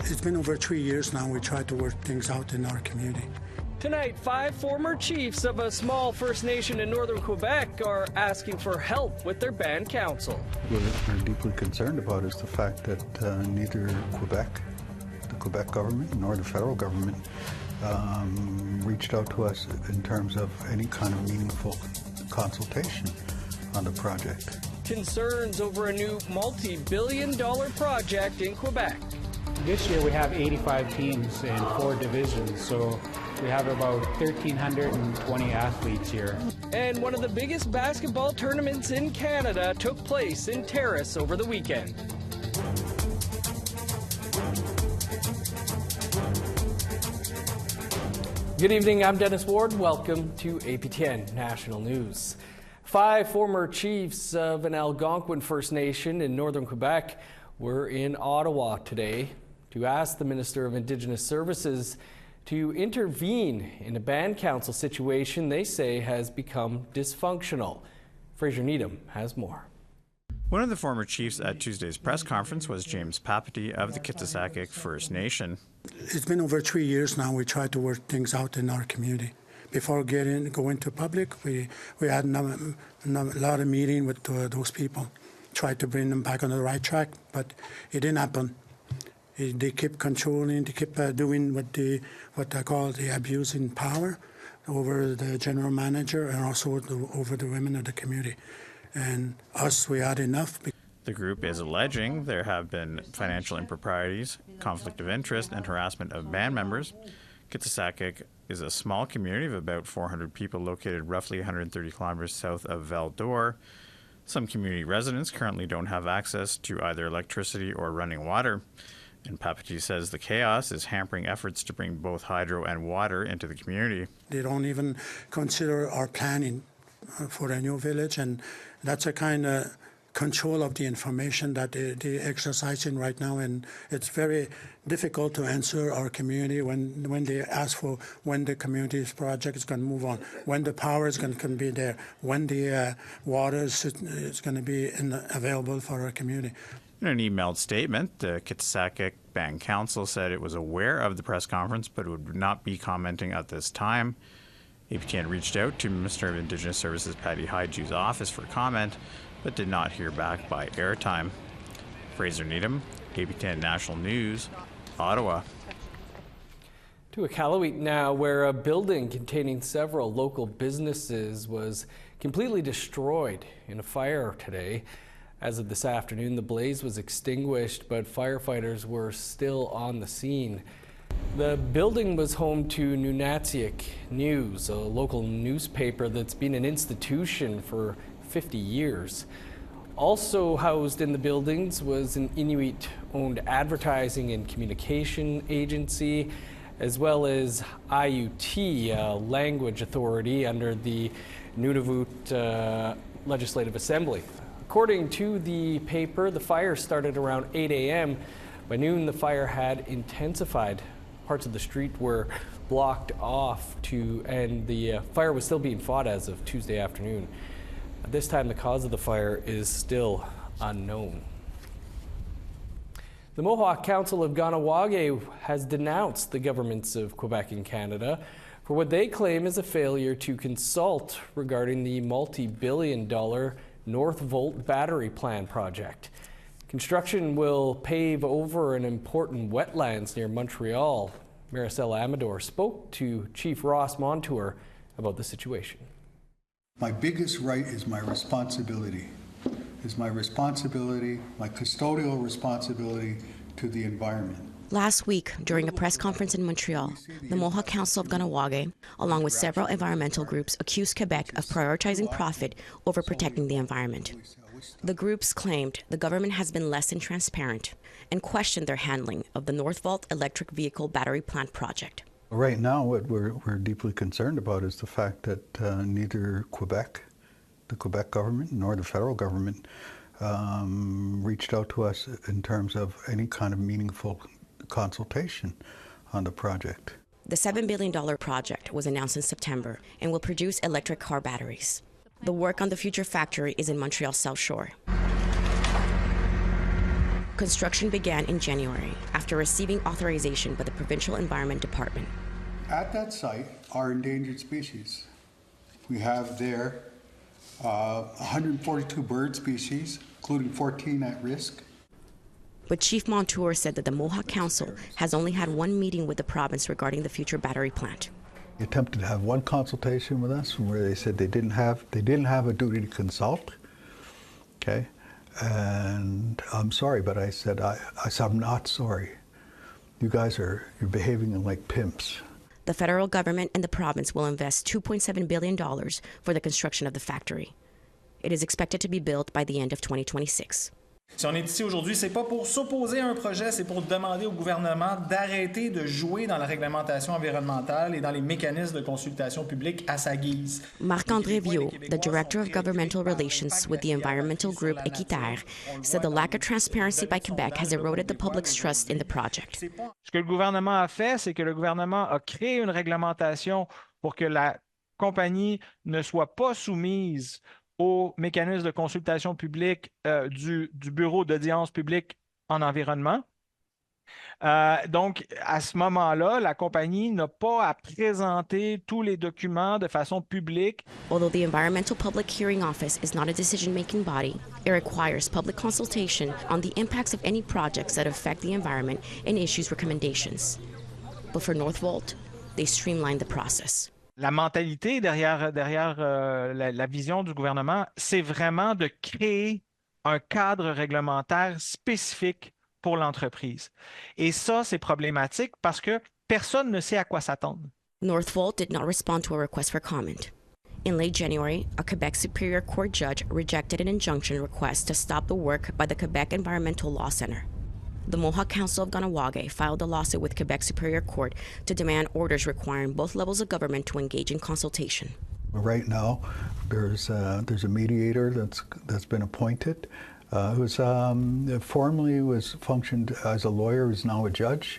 It's been over 3 years now. We try to work things out in our community. Tonight, 5 former chiefs of a small First Nation in northern Quebec are asking for help with their band council. What we're deeply concerned about is the fact that neither Quebec, the Quebec government, nor the federal government reached out to us in terms of any kind of meaningful consultation on the project. Concerns over a new multi-billion-dollar project in Quebec. This year we have 85 teams in 4 divisions, so we have about 1,320 athletes here. And one of the biggest basketball tournaments in Canada took place in Terrace over the weekend. Good evening, I'm Dennis Ward. Welcome to APTN National News. 5 former chiefs of an Algonquin First Nation in northern Quebec were in Ottawa today to ask the Minister of Indigenous Services to intervene in a band council situation they say has become dysfunctional. Fraser Needham has more. One of the former chiefs at Tuesday's press conference was James Papati of the Kitsisakik First Nation. It's been over 3 years now. We try to work things out in our community. Before going to public, we had a lot of meeting with those people, tried to bring them back on the right track, but it didn't happen. They keep controlling, they keep doing what I call the abusing power over the general manager and also over the women of the community. And us, we had enough. The group is alleging there have been financial improprieties, conflict of interest, and harassment of band members. Kitsisakik is a small community of about 400 people located roughly 130 kilometers south of Val-d'Or. Some community residents currently don't have access to either electricity or running water. And Papati says the chaos is hampering efforts to bring both hydro and water into the community. They don't even consider our planning for a new village, and that's a kind of control of the information that they're exercising right now, and it's very difficult to answer our community when they ask for when the community's project is going to move on, when the power is going to be there, when the water is going to be available for our community. In an emailed statement, the Kitsisakik Band Council said it was aware of the press conference but would not be commenting at this time. APTN reached out to Minister of Indigenous Services Patty Haiju's office for comment, but did not hear back by airtime. Fraser Needham, APTN National News, Ottawa. To Iqaluit now, where a building containing several local businesses was completely destroyed in a fire today. As of this afternoon, the blaze was extinguished, but firefighters were still on the scene. The building was home to Nunavut News, a local newspaper that's been an institution for 50 years. Also housed in the buildings was an Inuit-owned advertising and communication agency, as well as IUT, a language authority under the Nunavut Legislative Assembly. According to the paper, the fire started around 8 a.m. By noon, the fire had intensified. Parts of the street were blocked off and the fire was still being fought as of Tuesday afternoon. At this time, the cause of the fire is still unknown. The Mohawk Council of Kahnawake has denounced the governments of Quebec and Canada for what they claim is a failure to consult regarding the multi-billion-dollar North Volt battery plant project. Construction will pave over an important wetlands near Montreal. Maricel Amador spoke to Chief Ross Montour about the situation. My biggest right is my responsibility. My custodial responsibility to the environment. Last week, during a press conference in Montreal, the Mohawk Council of Kahnawake, along with several environmental groups, accused Quebec of prioritizing profit over protecting the environment. The groups claimed the government has been less than transparent and questioned their handling of the Northvolt electric vehicle battery plant project. Right now, what we're deeply concerned about is the fact that neither Quebec, the Quebec government, nor the federal government reached out to us in terms of any kind of meaningful consultation on the project. The $7 billion project was announced in September and will produce electric car batteries. The work on the future factory is in Montreal's South Shore. Construction began in January after receiving authorization by the Provincial Environment Department. At that site are endangered species. We have there 142 bird species, including 14 at risk. But Chief Montour said that the Mohawk Council has only had one meeting with the province regarding the future battery plant. They attempted to have one consultation with us where they said they didn't have a duty to consult. Okay, and I'm sorry, but I said I'm not sorry. You guys you're behaving like pimps. The federal government and the province will invest $2.7 billion for the construction of the factory. It is expected to be built by the end of 2026. Si on est ici aujourd'hui, c'est pas pour s'opposer à un projet, c'est pour demander au gouvernement d'arrêter de jouer dans la réglementation environnementale et dans les mécanismes de consultation publique à sa guise. Marc-André Viau, the Director of Governmental Relations with the environmental group Équiterre, said the lack of transparency by Quebec has eroded the public's trust in the project. Ce que le gouvernement a fait, c'est que le gouvernement a créé une réglementation pour que la compagnie ne soit pas soumise aux mécanismes de consultation publique du Bureau d'audience publique en environnement. Donc, à ce moment-là, la compagnie n'a pas à présenter tous les documents de façon publique. Although the Environmental Public Hearing Office is not a decision-making body, it requires public consultation on the impacts of any projects that affect the environment and issues recommendations. But for Northvolt, they streamlined the process. La mentalité derrière la vision du gouvernement, c'est vraiment de créer un cadre réglementaire spécifique pour l'entreprise. Et ça, c'est problématique parce que personne ne sait à quoi s'attendre. Northvolt did not respond to a request for comment. In late January, a Quebec Superior Court judge rejected an injunction request to stop the work by the Quebec Environmental Law Centre. The Mohawk Council of Kahnawake filed a lawsuit with Quebec Superior Court to demand orders requiring both levels of government to engage in consultation. Right now, there's a mediator that's been appointed, who's formerly functioned as a lawyer, is now a judge,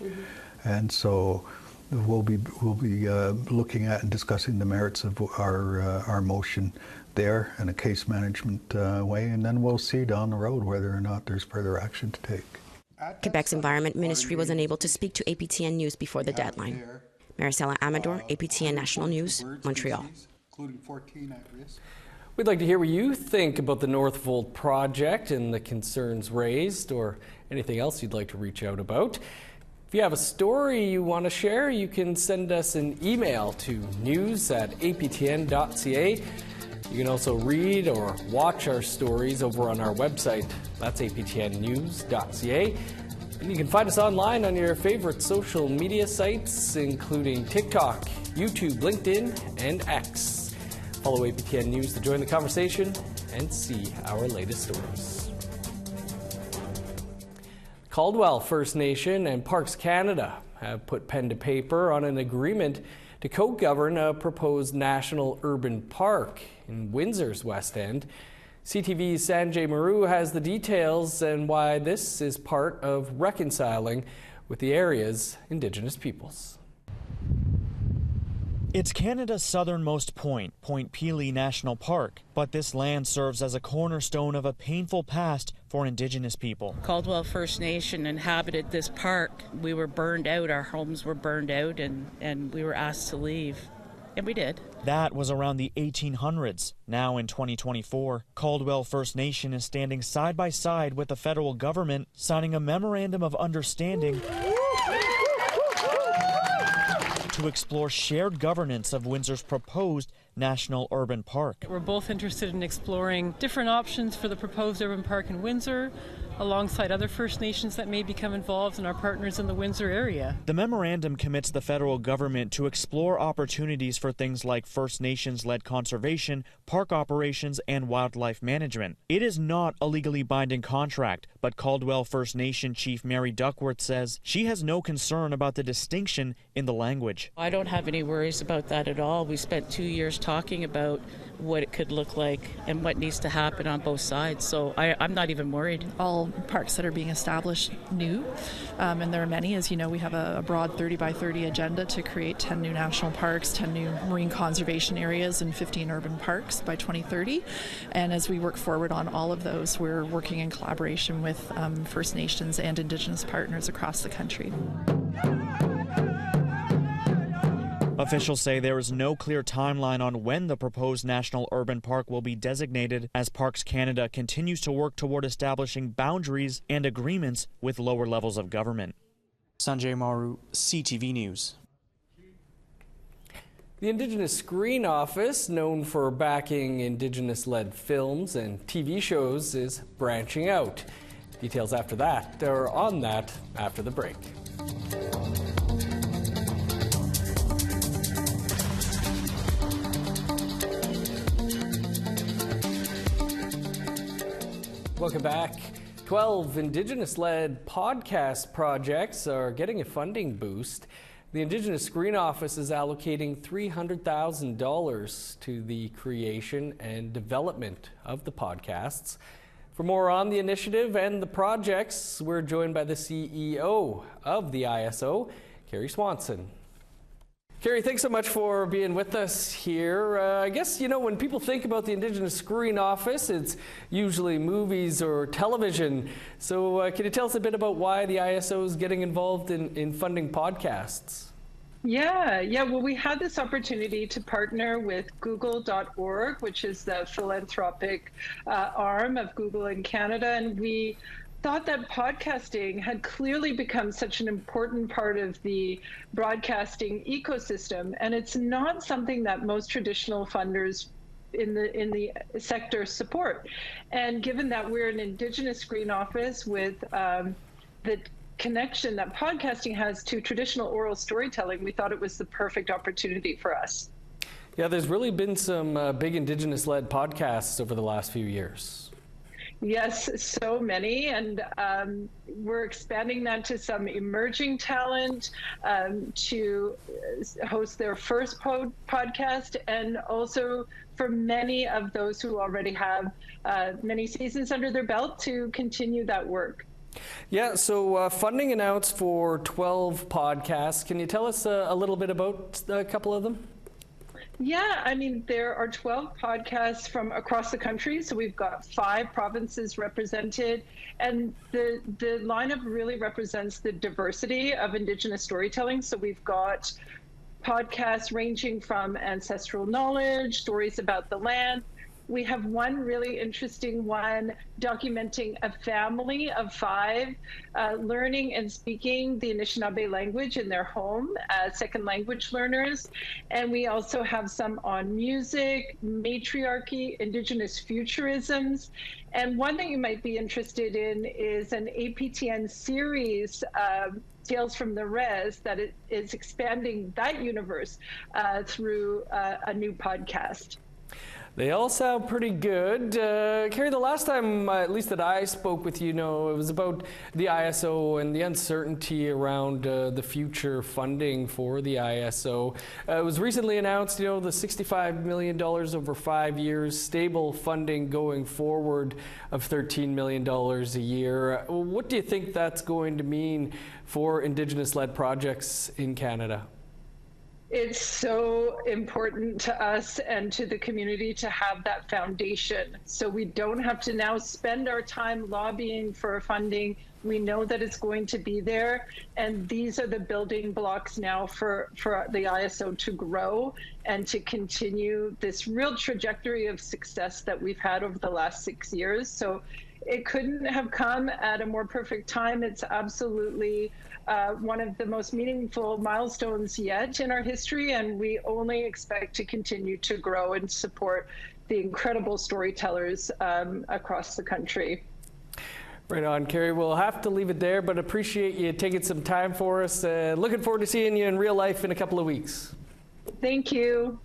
and so we'll be looking at and discussing the merits of our motion there in a case management way, and then we'll see down the road whether or not there's further action to take. Quebec's Environment Ministry was unable to speak to APTN News before the deadline. Maricela Amador, APTN National News, Montreal. We'd like to hear what you think about the Northvolt project and the concerns raised, or anything else you'd like to reach out about. If you have a story you want to share, you can send us an email to news@aptn.ca. You can also read or watch our stories over on our website. That's aptnnews.ca. And you can find us online on your favorite social media sites, including TikTok, YouTube, LinkedIn, and X. Follow APTN News to join the conversation and see our latest stories. Caldwell First Nation and Parks Canada have put pen to paper on an agreement to co-govern a proposed national urban park in Windsor's West End. CTV's Sanjay Maru has the details and why this is part of reconciling with the area's Indigenous peoples. It's Canada's southernmost point, Point Pelee National Park, but this land serves as a cornerstone of a painful past for Indigenous people. Caldwell First Nation inhabited this park. We were burned out, our homes were burned out, and we were asked to leave. And we did. That was around the 1800s. Now in 2024, Caldwell First Nation is standing side by side with the federal government, signing a memorandum of understanding to explore shared governance of Windsor's proposed national urban park. We're both interested in exploring different options for the proposed urban park in Windsor, alongside other First Nations that may become involved and our partners in the Windsor area. The memorandum commits the federal government to explore opportunities for things like First Nations-led conservation, park operations, and wildlife management. It is not a legally binding contract, but Caldwell First Nation Chief Mary Duckworth says she has no concern about the distinction in the language. I don't have any worries about that at all. We spent 2 years talking about what it could look like and what needs to happen on both sides, so I'm not even worried. All national parks that are being established new, and there are many. As you know, we have a broad 30 by 30 agenda to create 10 new national parks, 10 new marine conservation areas, and 15 urban parks by 2030. And as we work forward on all of those, we're working in collaboration with First Nations and Indigenous partners across the country. Officials say there is no clear timeline on when the proposed national urban park will be designated, as Parks Canada continues to work toward establishing boundaries and agreements with lower levels of government. Sanjay Maru, CTV News. The Indigenous Screen Office, known for backing Indigenous-led films and TV shows, is branching out. Details after that, or on that, after the break. Welcome back. 12 Indigenous-led podcast projects are getting a funding boost. The Indigenous Screen Office is allocating $300,000 to the creation and development of the podcasts. For more on the initiative and the projects, we're joined by the CEO of the ISO, Carrie Swanson. Carrie, thanks so much for being with us here. I guess, you know, when people think about the Indigenous Screen Office, it's usually movies or television. So can you tell us a bit about why the ISO is getting involved in funding podcasts? Yeah. Well, we had this opportunity to partner with Google.org, which is the philanthropic arm of Google in Canada, and we thought that podcasting had clearly become such an important part of the broadcasting ecosystem, and it's not something that most traditional funders in the sector support. And given that we're an Indigenous Screen Office with the connection that podcasting has to traditional oral storytelling, we thought it was the perfect opportunity for us. Yeah, there's really been some big Indigenous-led podcasts over the last few years. Yes, so many, and we're expanding that to some emerging talent to host their first podcast, and also for many of those who already have many seasons under their belt to continue that work. Yeah, so funding announced for 12 podcasts. Can you tell us a little bit about a couple of them? Yeah, I mean, there are 12 podcasts from across the country. So we've got 5 provinces represented. And the lineup really represents the diversity of Indigenous storytelling. So we've got podcasts ranging from ancestral knowledge, stories about the land. We have one really interesting one documenting a family of 5 learning and speaking the Anishinaabe language in their home as second language learners. And we also have some on music, matriarchy, Indigenous futurisms. And one that you might be interested in is an APTN series, Tales from the Res, that is expanding that universe through a new podcast. They all sound pretty good. Carrie, the last time, at least that I spoke with you, it was about the ISO and the uncertainty around the future funding for the ISO. It was recently announced, the $65 million over 5 years, stable funding going forward of $13 million a year. What do you think that's going to mean for Indigenous-led projects in Canada? It's so important to us and to the community to have that foundation. So we don't have to now spend our time lobbying for funding. We know that it's going to be there. And these are the building blocks now for the ISO to grow and to continue this real trajectory of success that we've had over the last 6 years. So it couldn't have come at a more perfect time. It's absolutely one of the most meaningful milestones yet in our history, and we only expect to continue to grow and support the incredible storytellers across the country. Right on, Carrie. We'll have to leave it there, but appreciate you taking some time for us. Looking forward to seeing you in real life in a couple of weeks. Thank you.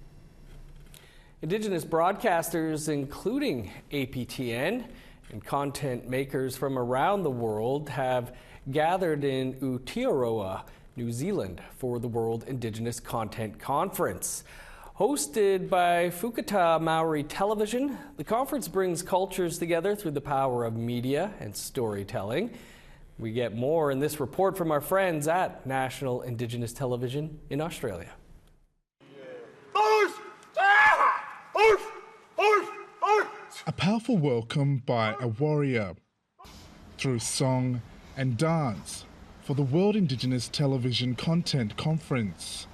Indigenous broadcasters, including APTN, and content makers from around the world have gathered in Aotearoa, New Zealand, for the World Indigenous Content Conference. Hosted by Fukuta Maori Television, the conference brings cultures together through the power of media and storytelling. We get more in this report from our friends at National Indigenous Television in Australia. A powerful welcome by a warrior through song and dance for the World Indigenous Television Content Conference.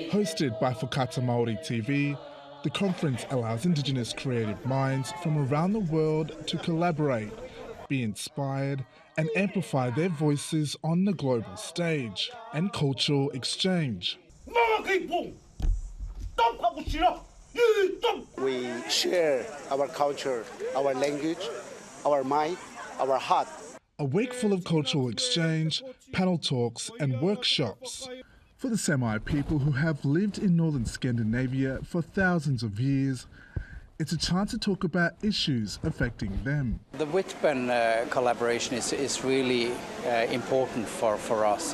Hosted by Fukata Māori TV, the conference allows Indigenous creative minds from around the world to collaborate, be inspired and amplify their voices on the global stage and cultural exchange. We share our culture, our language, our mind, our heart. A week full of cultural exchange, panel talks and workshops. For the Sami people who have lived in northern Scandinavia for thousands of years, it's a chance to talk about issues affecting them. The Whitburn collaboration is really important for us.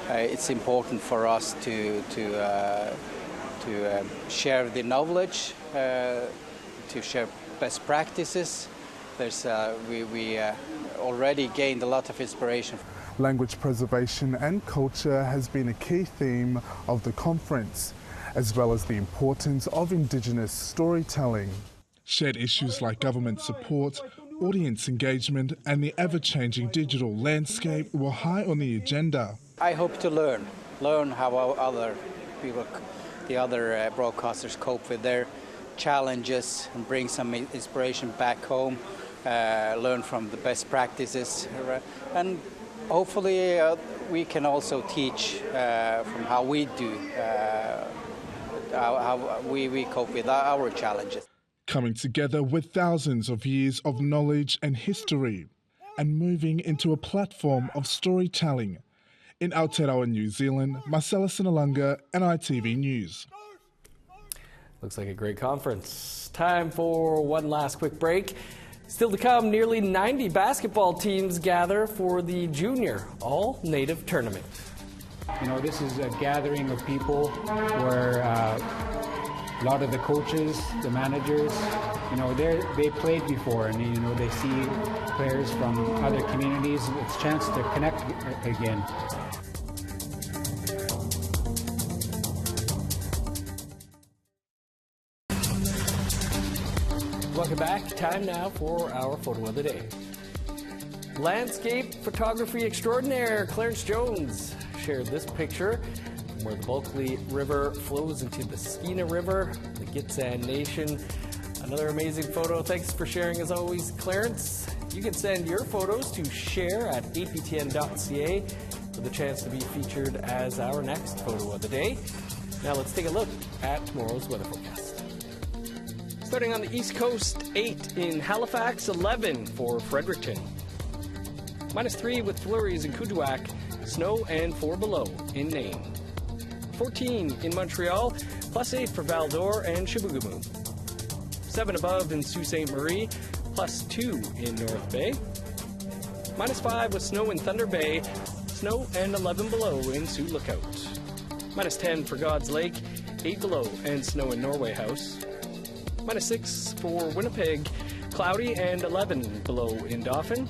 It's important for us to share the knowledge, to share best practices. We already gained a lot of inspiration. Language preservation and culture has been a key theme of the conference, as well as the importance of Indigenous storytelling. Shared issues like government support, audience engagement and the ever-changing digital landscape were high on the agenda. I hope to learn how other people, the other broadcasters cope with their challenges and bring some inspiration back home, learn from the best practices, and hopefully we can also teach from how we do, how we cope with our challenges. Coming together with thousands of years of knowledge and history and moving into a platform of storytelling. In Aotearoa, New Zealand, Marcella Sinalanga, NITV News. Looks like a great conference. Time for one last quick break. Still to come, nearly 90 basketball teams gather for the Junior All-Native Tournament. You know, this is a gathering of people where a lot of the coaches, the managers, you know, they played before, and you know, they see players from other communities. It's a chance to connect again. Welcome back. Time now for our photo of the day. Landscape photography extraordinaire Clarence Jones shared this picture where the Bulkley River flows into the Skeena River, the Gitxsan Nation. Another amazing photo. Thanks for sharing as always, Clarence. You can send your photos to share@aptn.ca for the chance to be featured as our next photo of the day. Now let's take a look at tomorrow's weather forecast. Starting on the East Coast, 8 in Halifax, 11 for Fredericton. -3 with flurries in Kuujjuaq, snow and 4 below in Nain. 14 in Montreal, +8 for Val-d'Or and Chibougamau. 7 above in Sault Ste. Marie, +2 in North Bay. -5 with snow in Thunder Bay, snow and 11 below in Sioux Lookout. -10 for God's Lake, 8 below and snow in Norway House. -6 for Winnipeg, cloudy and 11 below in Dauphin.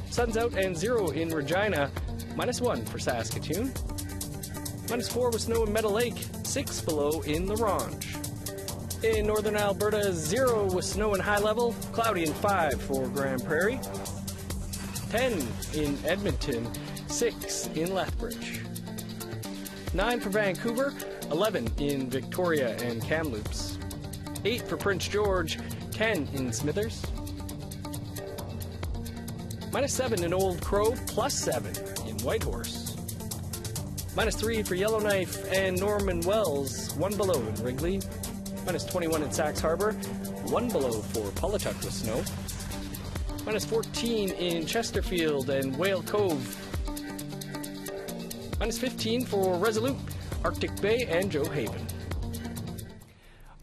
Sun's out and 0 in Regina, -1 for Saskatoon. -4 with snow in Meadow Lake, 6 below in La Ronge. In northern Alberta, 0 with snow in High Level, cloudy and 5 for Grand Prairie. 10 in Edmonton, 6 in Lethbridge. 9 for Vancouver, 11 in Victoria and Kamloops. 8 for Prince George, 10 in Smithers. -7 in Old Crow, +7 in Whitehorse. -3 for Yellowknife and Norman Wells, 1 below in Wrigley. -21 in Sachs Harbor, 1 below for Paulituck with snow. -14 in Chesterfield and Whale Cove. -15 for Resolute, Arctic Bay and Joe Haven.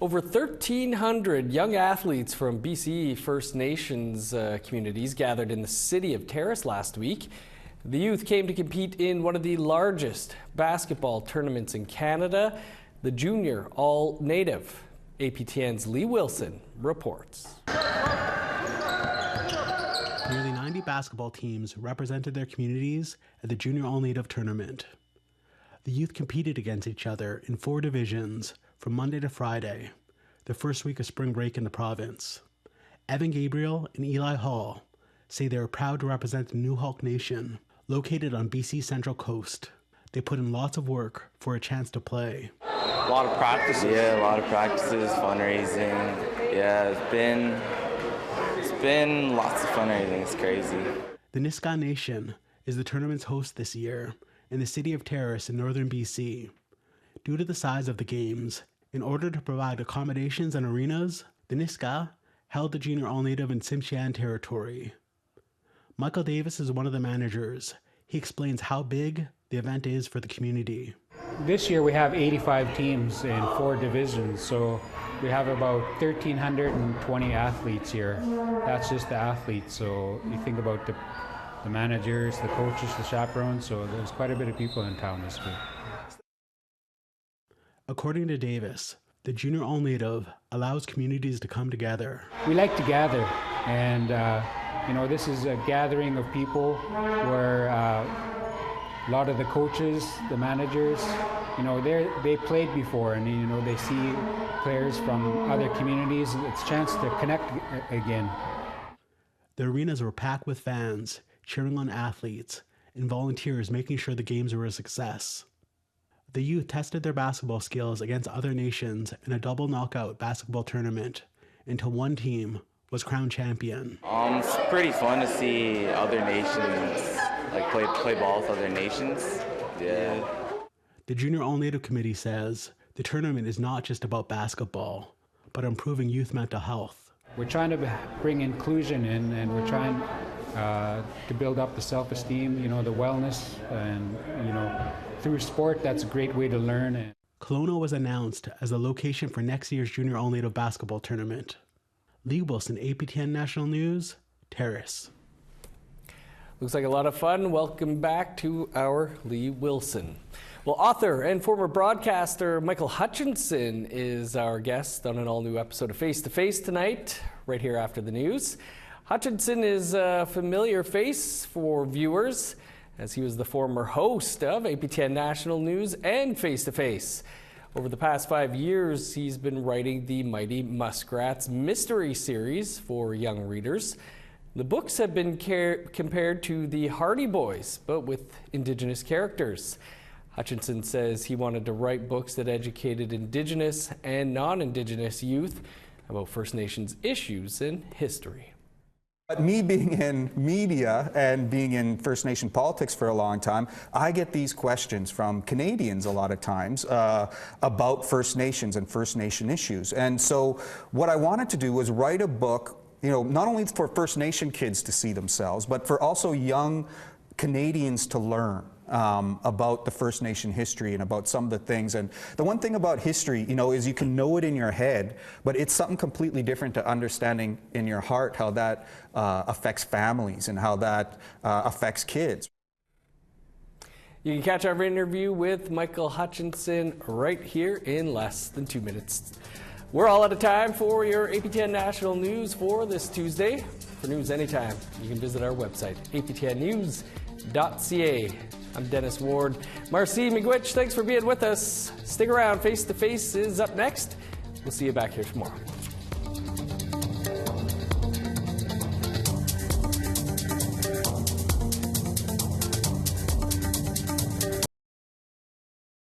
Over 1,300 young athletes from BC First Nations communities gathered in the city of Terrace last week The youth came to compete in one of the largest basketball tournaments in Canada, the Junior All-Native. APTN's Lee Wilson reports. Nearly 90 basketball teams represented their communities at the Junior All-Native tournament. The youth competed against each other in 4 divisions from Monday to Friday, the first week of spring break in the province. Evan Gabriel and Eli Hall say they are proud to represent the Mohawk Nation, located on BC's Central Coast. They put in lots of work for a chance to play. A lot of practices. Yeah, a lot of practices, fundraising. Yeah, it's been lots of fundraising. It's crazy. The Niska Nation is the tournament's host this year in the city of Terrace in northern BC. Due to the size of the games, in order to provide accommodations and arenas, the Niska held the Junior All-Native in Tsimshian territory. Michael Davis is one of the managers. He explains how big the event is for the community. This year we have 85 teams in 4 divisions, so we have about 1,320 athletes here. That's just the athletes, so you think about the managers, the coaches, the chaperones, so there's quite a bit of people in town this week. According to Davis, the Junior All-Native allows communities to come together. We like to gather, and this is a gathering of people where a lot of the coaches, the managers, they played before, and they see players from other communities. It's a chance to connect again. The arenas were packed with fans cheering on athletes and volunteers making sure the games were a success. The youth tested their basketball skills against other nations in a double knockout basketball tournament until one team was crowned champion. It's pretty fun to see other nations play ball with other nations. Yeah. The Junior All-Native Committee says the tournament is not just about basketball, but improving youth mental health. We're trying to bring inclusion in, and we're trying to build up the self-esteem, the wellness, and through sport, that's a great way to learn. Kelowna was announced as the location for next year's Junior All-Native basketball tournament. Lee Wilson, APTN National News, Terrace. Looks like a lot of fun. Welcome back to our Lee Wilson. Well, author and former broadcaster Michael Hutchinson is our guest on an all-new episode of Face to Face tonight, right here after the news. Hutchinson is a familiar face for viewers, as he was the former host of APTN National News and Face to Face. Over the past 5 years, he's been writing the Mighty Muskrats mystery series for young readers. The books have been compared to the Hardy Boys, but with Indigenous characters. Hutchinson says he wanted to write books that educated Indigenous and non-Indigenous youth about First Nations issues and history. But me being in media and being in First Nation politics for a long time, I get these questions from Canadians a lot of times about First Nations and First Nation issues. And so what I wanted to do was write a book, not only for First Nation kids to see themselves, but for also young Canadians to learn about the First Nation history and about some of the things. And the one thing about history, is you can know it in your head, but it's something completely different to understanding in your heart how that affects families and how that affects kids. You can catch our interview with Michael Hutchinson right here in less than 2 minutes. We're all out of time for your APTN National News for this Tuesday. For news anytime, you can visit our website, aptnnews.ca. I'm Dennis Ward. Marcy Miigwech, thanks for being with us. Stick around. Face to Face is up next. We'll see you back here tomorrow.